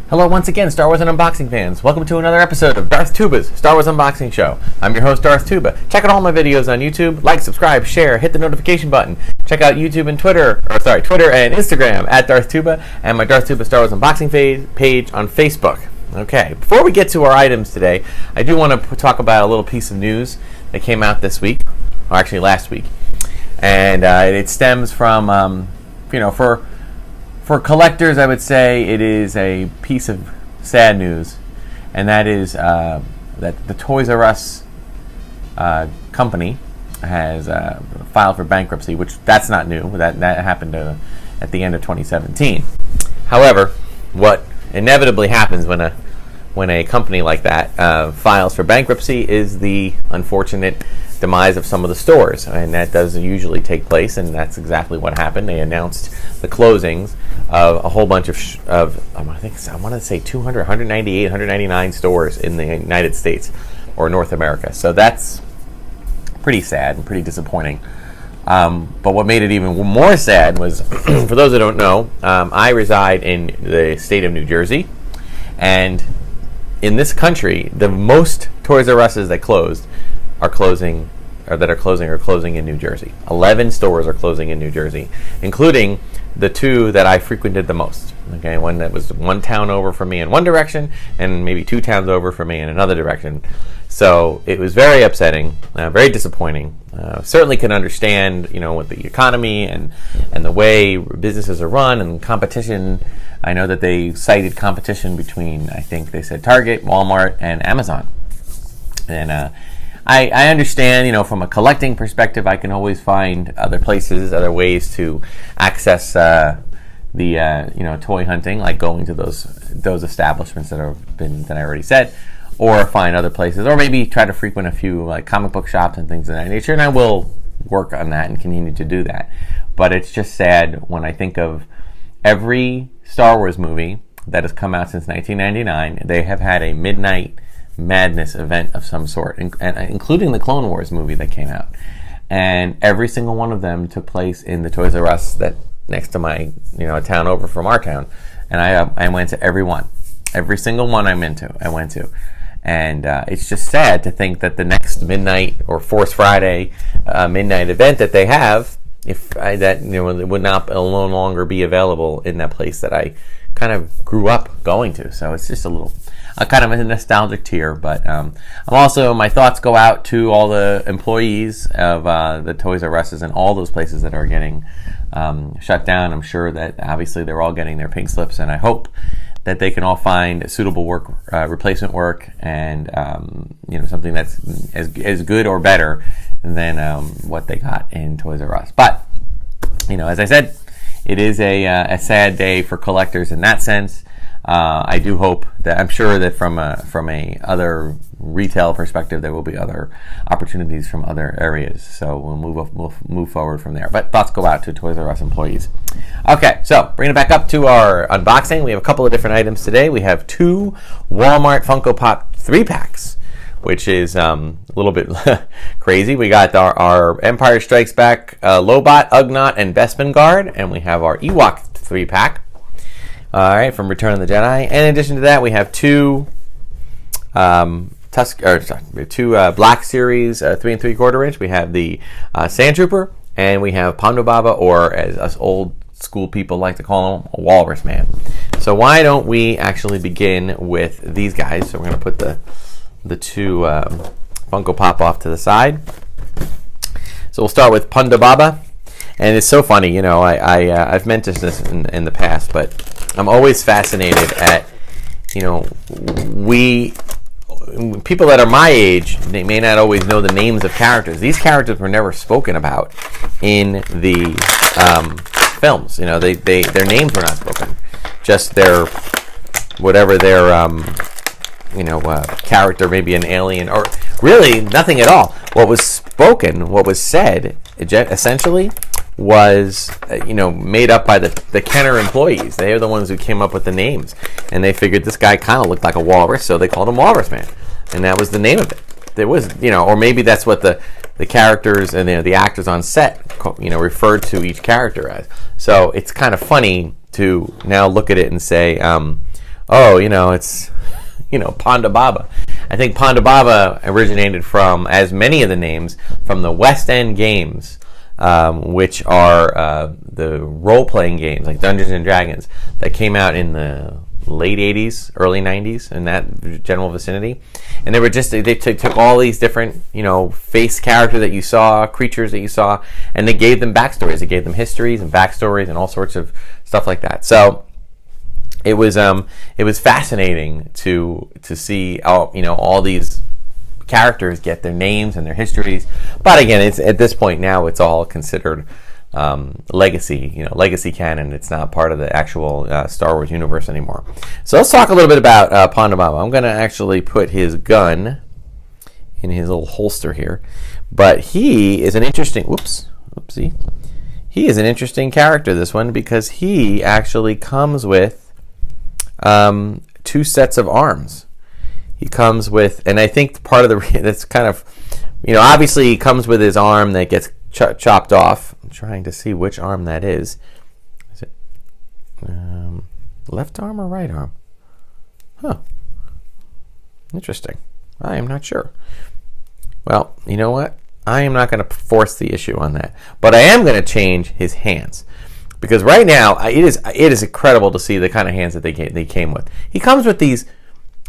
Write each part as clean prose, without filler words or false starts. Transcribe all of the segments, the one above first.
Hello once again, Star Wars and Unboxing fans. Welcome to another episode of Darth Tuba's Star Wars Unboxing Show. I'm your host, Darth Tuba. Check out all my videos on YouTube. Like, subscribe, share, hit the notification button. Check out YouTube and Twitter and Instagram at Darth Tuba, and my Darth Tuba Star Wars Unboxing page on Facebook. Okay, before we get to our items today, I do want to talk about a little piece of news that came out this week, or actually last week. And it stems from, for collectors, I would say it is a piece of sad news, and that is that the Toys R Us company has filed for bankruptcy, which that's not new. That happened at the end of 2017. However, what inevitably happens when a company like that files for bankruptcy is the unfortunate demise of some of the stores, and that does usually take place, and that's exactly what happened. They announced the closings of a whole bunch of I want to say 200, 198, 199 stores in the United States or North America. So that's pretty sad and pretty disappointing. But what made it even more sad was, for those that don't know, I reside in the state of New Jersey, and in this country, the most Toys R Us's that are closing in New Jersey. 11 stores are closing in New Jersey, including the two that I frequented the most. Okay, one that was one town over from me in one direction, and maybe two towns over from me in another direction. So it was very upsetting, very disappointing. Certainly can understand, with the economy and the way businesses are run and competition. I know that they cited competition between, I think they said Target, Walmart, and Amazon. And I understand, from a collecting perspective, I can always find other places, other ways to access the toy hunting, like going to those establishments that I already said, or find other places, or maybe try to frequent a few like comic book shops and things of that nature. And I will work on that and continue to do that. But it's just sad when I think of every Star Wars movie that has come out since 1999. They have had a Midnight Madness event of some sort, and including the Clone Wars movie that came out. And every single one of them took place in the Toys R Us that next to my, a town over from our town. And I went to every one. Every single one I went to. And it's just sad to think that the next Midnight or Force Friday midnight event that they have, it would not no longer be available in that place that I kind of grew up going to. So it's just a kind of a nostalgic tear. But I'm also, my thoughts go out to all the employees of the Toys R Us's and all those places that are getting shut down. I'm sure that obviously they're all getting their pink slips, and I hope that they can all find suitable work, replacement work, and something that's as good or better than what they got in Toys R Us. But as I said, it is a sad day for collectors in that sense. I do hope that, I'm sure that from a other retail perspective, there will be other opportunities from other areas. So we'll move forward from there. But thoughts go out to Toys R Us employees. Okay, so bringing it back up to our unboxing, we have a couple of different items today. We have two Walmart Funko Pop 3-packs, which is a little bit crazy. We got our Empire Strikes Back Lobot, Ugnaught, and Bespin Guard, and we have our Ewok 3-pack. All right, from Return of the Jedi. And in addition to that, we have two Black Series 3 3/4 inch. We have the Sand Trooper, and we have Ponda Baba, or as us old school people like to call him, a Walrus Man. So why don't we actually begin with these guys? So we're going to put the two Funko Pop off to the side. So we'll start with Ponda Baba. And it's so funny, I've mentioned this in the past, but I'm always fascinated at, people that are my age, they may not always know the names of characters. These characters were never spoken about in the films. Their names were not spoken. Just whatever their character, maybe an alien, or really nothing at all. What was spoken, what was said, essentially, was made up by the Kenner employees. They are the ones who came up with the names, and they figured this guy kind of looked like a walrus, so they called him Walrus Man, and that was the name of it. There was, or maybe that's what the characters and the actors on set, referred to each character as. So it's kind of funny to now look at it and say, oh, it's, Ponda Baba. I think Ponda Baba originated from, as many of the names, from the West End games, which are the role-playing games, like Dungeons and Dragons, that came out in the late 80s, early 90s, in that general vicinity. And they took all these different, face characters that you saw, creatures that you saw, and they gave them backstories. They gave them histories and backstories and all sorts of stuff like that. So it was fascinating to see all these characters get their names and their histories. But again, it's at this point now it's all considered legacy canon. It's not part of the actual Star Wars universe anymore. So let's talk a little bit about Ponda Baba. I'm going to actually put his gun in his little holster here, but he is an interesting. Whoopsie. He is an interesting character, this one, because he actually comes with two sets of arms. He comes with, and I think part of that's kind of, obviously he comes with his arm that gets chopped off. I'm trying to see which arm that is. Is it left arm or right arm? Huh. Interesting. I am not sure. Well, you know what? I am not going to force the issue on that, but I am going to change his hands. Because right now, it is incredible to see the kind of hands that they came with. He comes with these.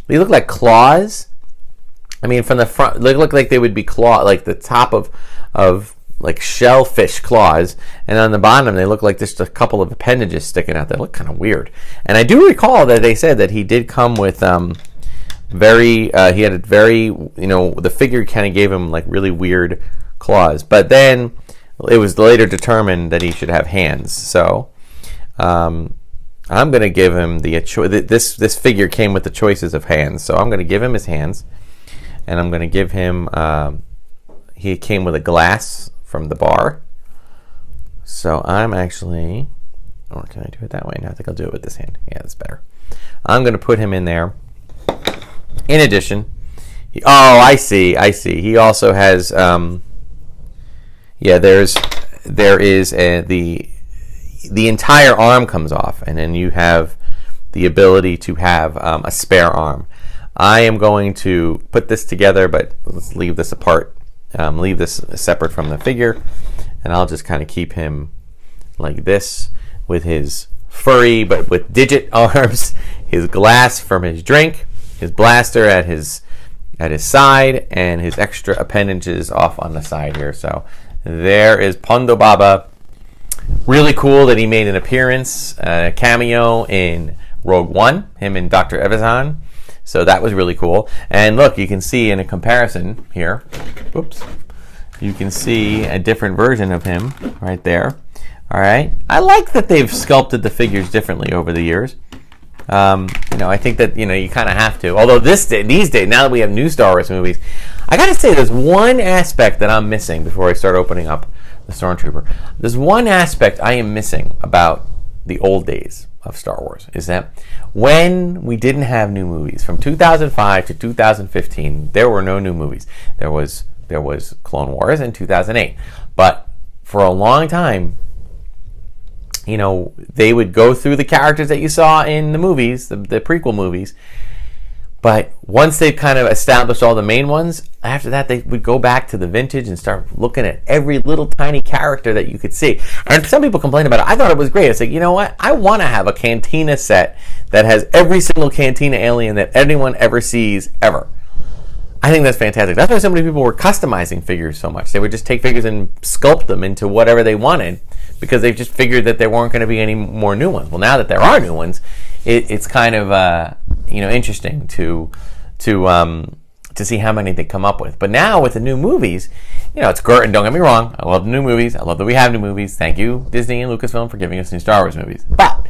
They look like claws. I mean, from the front, they look like they would be claw, like the top of like shellfish claws, and on the bottom they look like just a couple of appendages sticking out. They look kind of weird. And I do recall that they said that he did come with he had a very, the figure kind of gave him like really weird claws, but then it was later determined that he should have hands. So I'm going to give him this figure came with the choices of hands. So I'm going to give him his hands, and I'm going to give him he came with a glass from the bar. So I'm actually, or can I do it that way? No, I think I'll do it with this hand. Yeah, that's better. I'm going to put him in there. In addition, I see. He also has there is the entire arm comes off, and then you have the ability to have a spare arm. I am going to put this together, but let's leave this apart. Leave this separate from the figure, and I'll just kind of keep him like this with his furry but with digit arms, his glass from his drink, his blaster at his side, and his extra appendages off on the side here. So there is Ponda Baba. Really cool that he made an appearance, a cameo in Rogue One, him and Dr. Evazan. So that was really cool. And look, you can see in a comparison here, you can see a different version of him right there. All right. I like that they've sculpted the figures differently over the years. I think that, you kind of have to. Although these days, now that we have new Star Wars movies, I got to say there's one aspect that I'm missing before I start opening up the Stormtrooper. There's one aspect I am missing about the old days of Star Wars, is that when we didn't have new movies, from 2005 to 2015, there were no new movies. There was Clone Wars in 2008. But for a long time, they would go through the characters that you saw in the movies, the prequel movies. But once they've kind of established all the main ones, after that they would go back to the vintage and start looking at every little tiny character that you could see. And some people complain about it. I thought it was great. It's like, you know what? I want to have a Cantina set that has every single Cantina alien that anyone ever sees, ever. I think that's fantastic. That's why so many people were customizing figures so much. They would just take figures and sculpt them into whatever they wanted, because they just figured that there weren't going to be any more new ones. Well, now that there are new ones, it's kind of interesting to see how many they come up with. But now with the new movies, it's great. And don't get me wrong, I love the new movies. I love that we have new movies. Thank you, Disney and Lucasfilm, for giving us new Star Wars movies. But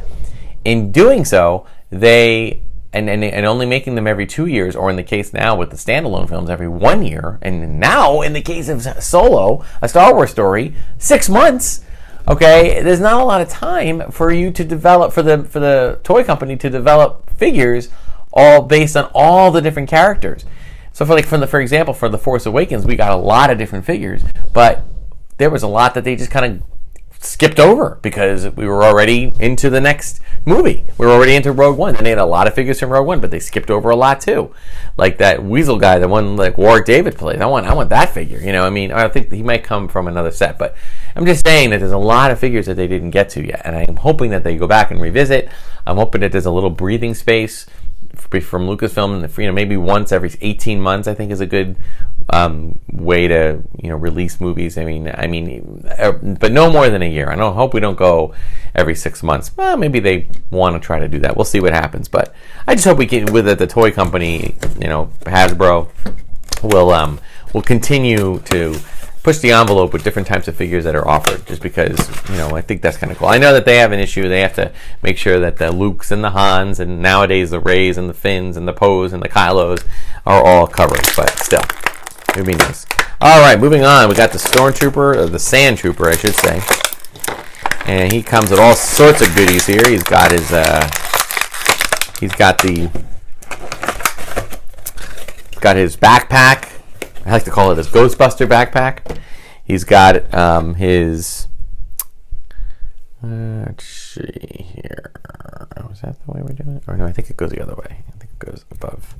in doing so, they and only making them every 2 years, or in the case now with the standalone films, every 1 year, and now in the case of Solo, a Star Wars story, 6 months. Okay, there's not a lot of time for you to develop, for the toy company to develop figures all based on all the different characters. So for example, for The Force Awakens, we got a lot of different figures, but there was a lot that they just kind of skipped over because we were already into the next movie. We were already into Rogue One, and they had a lot of figures from Rogue One, but they skipped over a lot too. Like that Weasel guy, the one like Warwick David plays. I want that figure. You know, I mean, I think he might come from another set, but I'm just saying that there's a lot of figures that they didn't get to yet, and I'm hoping that they go back and revisit. I'm hoping that there's a little breathing space from Lucasfilm, and, you know, maybe once every 18 months, I think, is a good way to, you know, release movies. I mean, but no more than a year. I hope we don't go every 6 months. Well, maybe they want to try to do that. We'll see what happens. But I just hope we can, with the toy company, you know, Hasbro, will continue to push the envelope with different types of figures that are offered, just because, you know, I think that's kind of cool. I know that they have an issue. They have to make sure that the Lukes and the Hans, and nowadays the Reys and the Finns and the Poes and the Kylos are all covered, but still, it would be nice. All right, moving on. We got the Stormtrooper, or the Sand Trooper, I should say. And he comes with all sorts of goodies here. He's got his, he's got his backpack. I like to call it his Ghostbuster backpack. He's got his... let's see here. Is that the way we're doing it? Or no, I think it goes the other way. I think it goes above.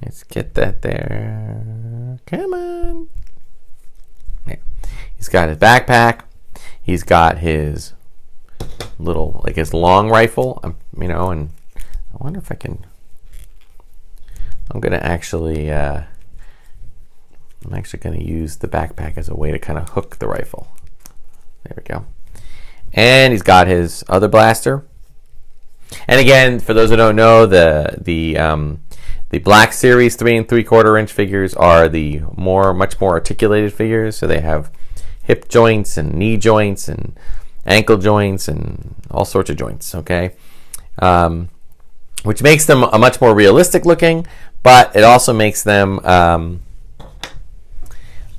Let's get that there. Come on. Yeah. He's got his backpack. He's got his little, like his long rifle. You know, and I wonder if I can... I'm going to actually... I'm actually going to use the backpack as a way to kind of hook the rifle. There we go. And he's got his other blaster. And again, for those who don't know, the Black Series 3 3/4 inch figures are the much more articulated figures. So they have hip joints and knee joints and ankle joints and all sorts of joints. Okay, which makes them a much more realistic looking, but it also makes them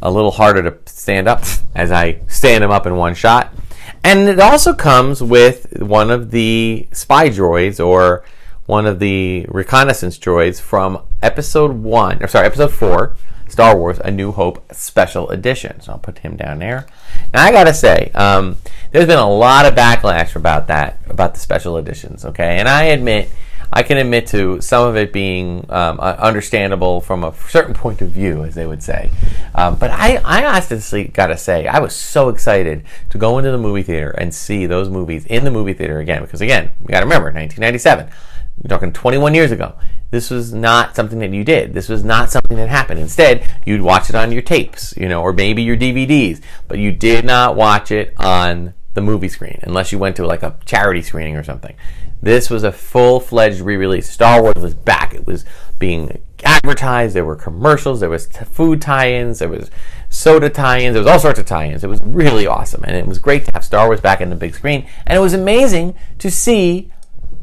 a little harder to stand up as I stand him up in one shot. And it also comes with one of the spy droids, or one of the reconnaissance droids from episode 4, Star Wars A New Hope Special Edition. So I'll put him down there. Now I gotta say, there's been a lot of backlash about the special editions, okay? And I can admit to some of it being understandable from a certain point of view, as they would say. But I honestly gotta say, I was so excited to go into the movie theater and see those movies in the movie theater again. Because again, we gotta remember, 1997. You're talking 21 years ago. This was not something that you did. This was not something that happened. Instead, you'd watch it on your tapes, you know, or maybe your DVDs. But you did not watch it on the movie screen, unless you went to like a charity screening or something. This was a full-fledged re-release. Star Wars was back. It was being advertised. There were commercials. There was food tie-ins. There was soda tie-ins. There was all sorts of tie-ins. It was really awesome. And it was great to have Star Wars back in the big screen. And it was amazing to see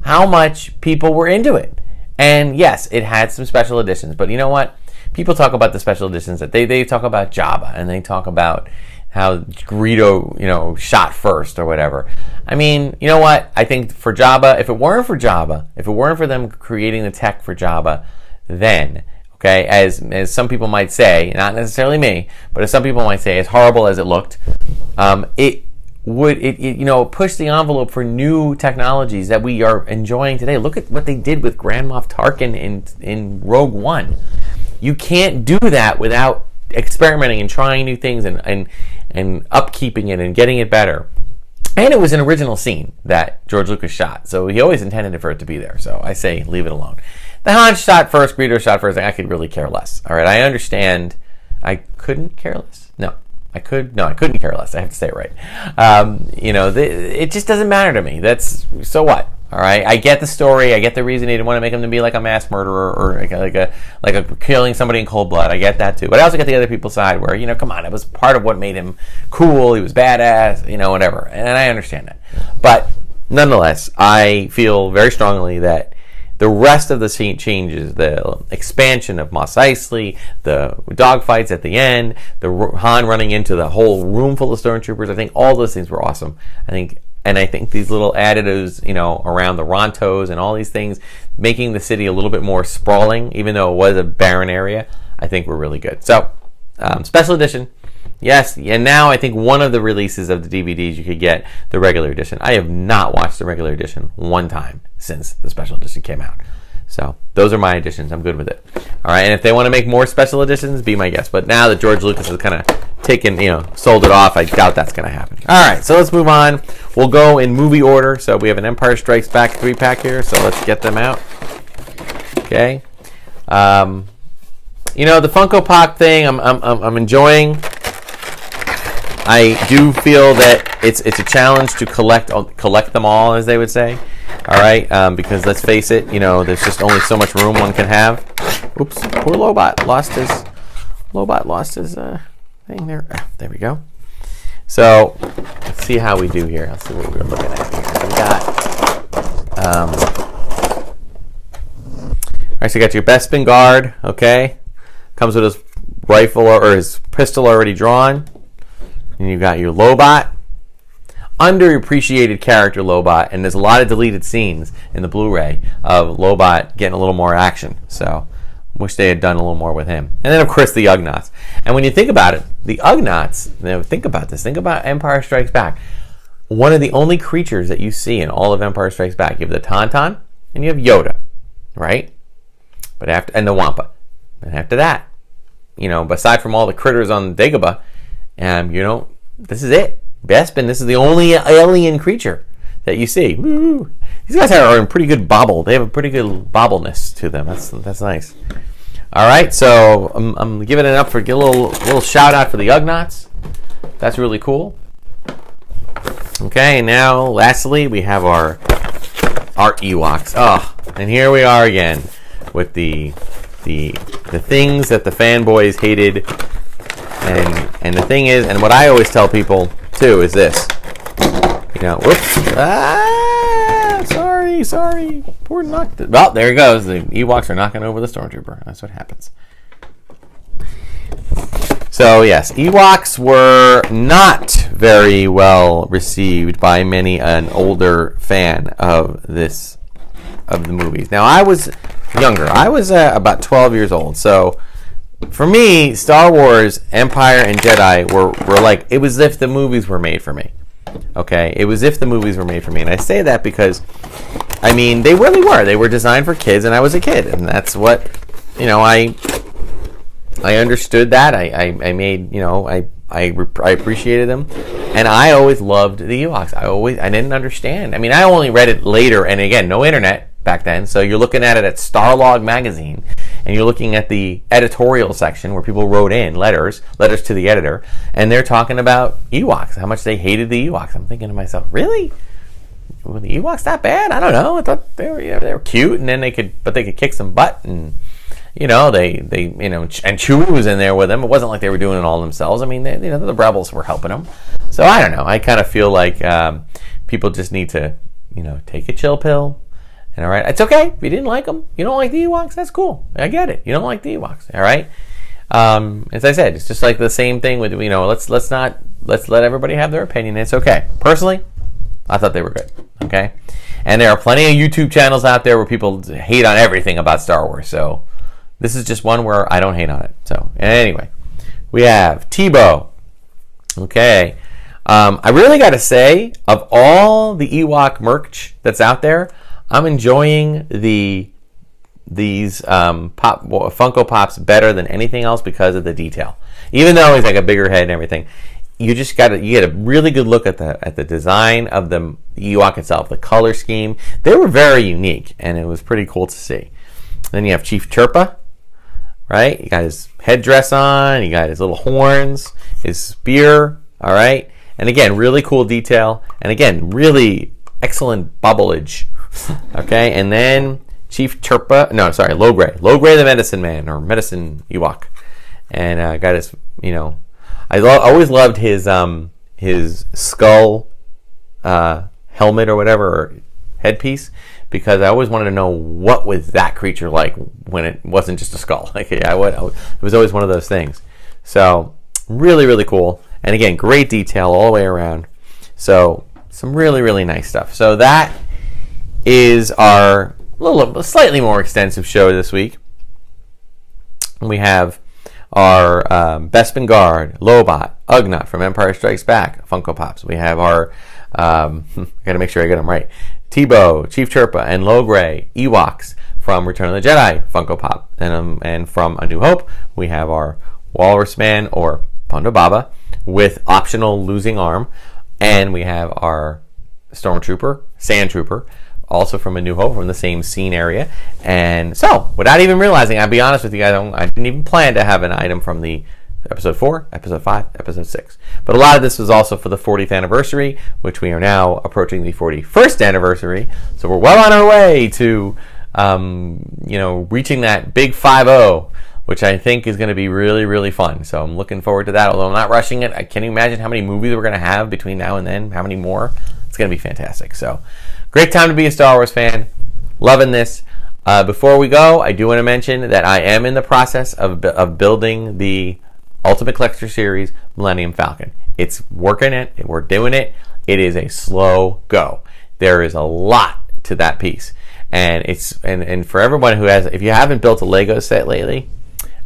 how much people were into it. And yes, it had some special editions. But you know what? People talk about the special editions. That they talk about Jabba. And they talk about how Greedo, you know, shot first or whatever. I mean, you know what? I think for Jabba, if it weren't for them creating the tech for Jabba, then, okay, as some people might say, not necessarily me, but as some people might say, as horrible as it looked, it would you know, push the envelope for new technologies that we are enjoying today. Look at what they did with Grand Moff Tarkin in Rogue One. You can't do that without experimenting and trying new things and upkeeping it and getting it better. And it was an original scene that George Lucas shot, so he always intended for it to be there. So I say leave it alone. The Han shot first, Greedo shot first. I could really care less. All right, I understand. I couldn't care less. I couldn't care less. I have to say it right. You know, it just doesn't matter to me. That's so what. All right, I get the story. I get the reason he didn't want to make him to be like a mass murderer or like a killing somebody in cold blood. I get that too. But I also get the other people's side where, you know, come on, it was part of what made him cool. He was badass, you know, whatever. And I understand that. But nonetheless, I feel very strongly that the rest of the scene changes, the expansion of Mos Eisley, the dogfights at the end, the Han running into the whole room full of stormtroopers, I think all those things were awesome. I think these little additives, you know, around the Rontos and all these things, making the city a little bit more sprawling, even though it was a barren area, I think were really good. So, special edition, Yes, and now I think one of the releases of the DVDs you could get the regular edition. I have not watched the regular edition one time since the special edition came out. So those are my editions. I'm good with it. All right, and if they want to make more special editions, be my guest. But now that George Lucas has kind of taken, sold it off, I doubt that's going to happen. All right, so let's move on. We'll go in movie order. So we have an Empire Strikes Back 3-pack here. So let's get them out. Okay. The Funko Pop thing, I'm enjoying. I do feel that it's a challenge to collect them all, as they would say. All right, because let's face it, there's just only so much room one can have. Oops, poor Lobot lost his thing there. There we go. So let's see how we do here. Let's see what we're looking at here. So we got, all right. So you got your Bespin guard. Okay, comes with his rifle or his pistol already drawn. And you got your Lobot. Underappreciated character Lobot, and there's a lot of deleted scenes in the Blu-ray of Lobot getting a little more action. So, wish they had done a little more with him. And then, of course, the Ugnaughts. And when you think about it, the Ugnaughts, think about this. Think about Empire Strikes Back. One of the only creatures that you see in all of Empire Strikes Back. You have the Tauntaun, and you have Yoda, right? And the Wampa. And after that, aside from all the critters on Dagobah, this is it. Bespin, this is the only alien creature that you see. Woo. These guys are in pretty good bobble. They have a pretty good bobbleness to them. That's nice. All right, so I'm giving it up for a little shout out for the Ugnaughts. That's really cool. Okay, now lastly we have our Ewoks. Oh, and here we are again with the things that the fanboys hated. And the thing is, and what I always tell people too is this. Whoops. Sorry. Poor knocked it. Well, there he goes. The Ewoks are knocking over the Stormtrooper. That's what happens. So yes, Ewoks were not very well received by an older fan of the movies. Now I was younger. I was about 12 years old. So for me, Star Wars, Empire, and Jedi were like, it was as if the movies were made for me. Okay? It was as if the movies were made for me. And I say that because, they really were. They were designed for kids, and I was a kid. And that's what, I understood that. I made, I appreciated them. And I always loved the Ewoks. I didn't understand. I only read it later, and again, no internet back then. So you're looking at it at Starlog magazine. And you're looking at the editorial section where people wrote in letters to the editor, and they're talking about Ewoks, how much they hated the Ewoks. I'm thinking to myself, really? Were the Ewoks that bad? I don't know. I thought they were cute, and then they could kick some butt, and and Chewie was in there with them. It wasn't like they were doing it all themselves. The rebels were helping them. So I don't know. I kind of feel like people just need to, take a chill pill. And all right, it's okay if you didn't like them. You don't like the Ewoks, that's cool. I get it. You don't like the Ewoks, all right. As I said, it's just like the same thing with let's let everybody have their opinion. It's okay. Personally, I thought they were good. Okay, and there are plenty of YouTube channels out there where people hate on everything about Star Wars. So this is just one where I don't hate on it. So anyway, we have Tebow. Okay, I really got to say, of all the Ewok merch that's out there, I'm enjoying these Funko Pops better than anything else because of the detail. Even though he's like a bigger head and everything, you get a really good look at the design of the Ewok itself, the color scheme. They were very unique, and it was pretty cool to see. Then you have Chief Chirpa, right? You got his headdress on, you got his little horns, his spear, all right? And again, really cool detail, and again, really excellent bubblage. Okay, and then Chief Chirpa, Logray the Medicine Man, or Medicine Ewok, and got his, I always loved his skull helmet or whatever, or headpiece, because I always wanted to know what was that creature like when it wasn't just a skull. Like it was always one of those things. So really, really cool, and again, great detail all the way around. So some really, really nice stuff. So that is our slightly more extensive show this week. We have our Bespin Guard, Lobot, Ugnaught from Empire Strikes Back, Funko Pops. We have our, I gotta make sure I get them right, Tebow, Chief Chirpa, and Logray, Ewoks from Return of the Jedi, Funko Pop. And from A New Hope, we have our Walrus Man, or Ponda Baba, with optional losing arm. And we have our Stormtrooper, Sand Trooper, also from A New Hope, from the same scene area. And so, without even realizing, I'll be honest with you guys, I didn't even plan to have an item from the Episode 4, Episode 5, Episode 6. But a lot of this was also for the 40th anniversary, which we are now approaching the 41st anniversary. So we're well on our way to, reaching that big 5-0, which I think is going to be really, really fun. So I'm looking forward to that, although I'm not rushing it. I can't imagine how many movies we're going to have between now and then, how many more. It's going to be fantastic. So great time to be a Star Wars fan. Loving this. Before we go, I do want to mention that I am in the process of building the Ultimate Collector Series Millennium Falcon. It's working it. We're doing it. It is a slow go. There is a lot to that piece. And it's and for everyone who has, if you haven't built a Lego set lately,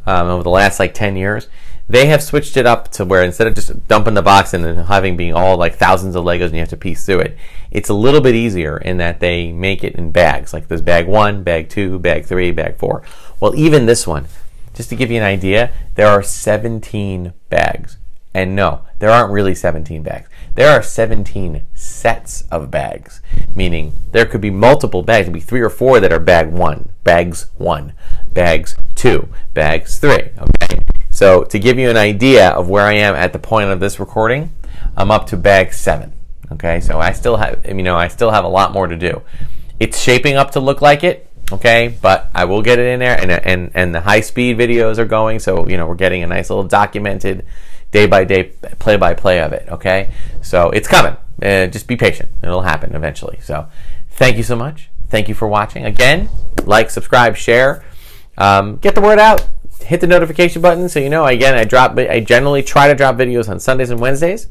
over the last 10 years, they have switched it up to where instead of just dumping the box in and having being all thousands of Legos and you have to piece through it, it's a little bit easier in that they make it in bags. Like there's bag 1, bag 2, bag 3, bag 4. Well, even this one, just to give you an idea, there are 17 bags. And no, there aren't really 17 bags. There are 17 sets of bags, meaning there could be multiple bags. There could be 3 or 4 that are bags 1, bags 2, bags 3. Okay, so to give you an idea of where I am at the point of this recording, I'm up to bag 7. Okay, so I still have a lot more to do. It's shaping up to look like it. Okay, but I will get it in there, and the high speed videos are going, so we're getting a nice little documented day by day, play by play of it. Okay, so it's coming. Just be patient; it'll happen eventually. So, thank you so much. Thank you for watching. Again, like, subscribe, share, get the word out. Hit the notification button so you know. Again, I generally try to drop videos on Sundays and Wednesdays.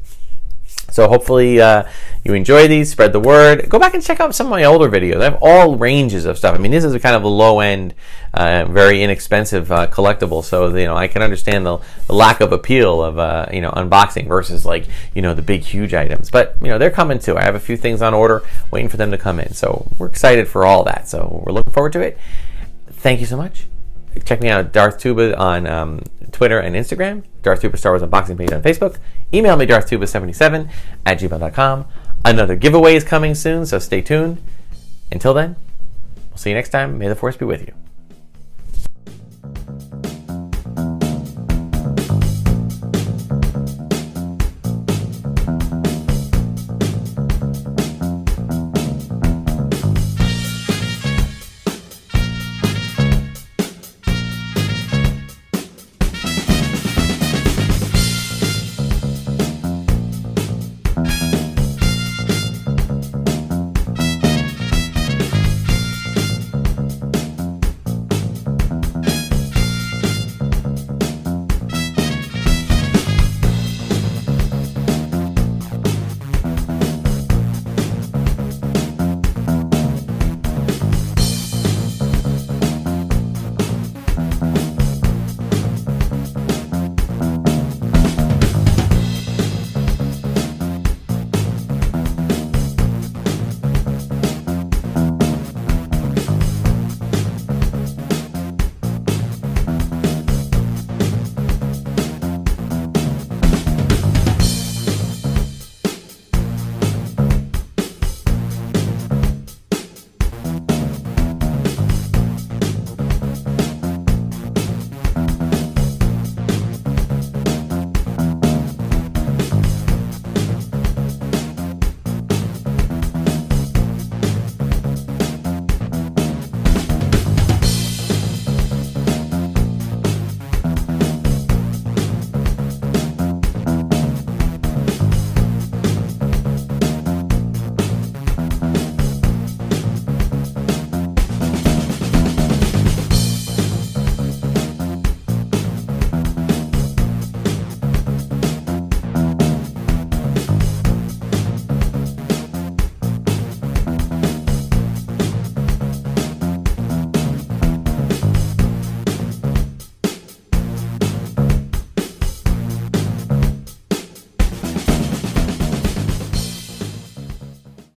So hopefully you enjoy these, spread the word. Go back and check out some of my older videos. I have all ranges of stuff. I mean, this is a kind of a low-end, very inexpensive collectible. So, I can understand the lack of appeal of, unboxing versus the big, huge items. But, they're coming too. I have a few things on order waiting for them to come in. So we're excited for all that. So we're looking forward to it. Thank you so much. Check me out at Darth Tuba on Twitter and Instagram. Darth Tuba Star Wars Unboxing page on Facebook. Email me darthtuba77@gmail.com. Another giveaway is coming soon, so stay tuned. Until then, we'll see you next time. May the Force be with you.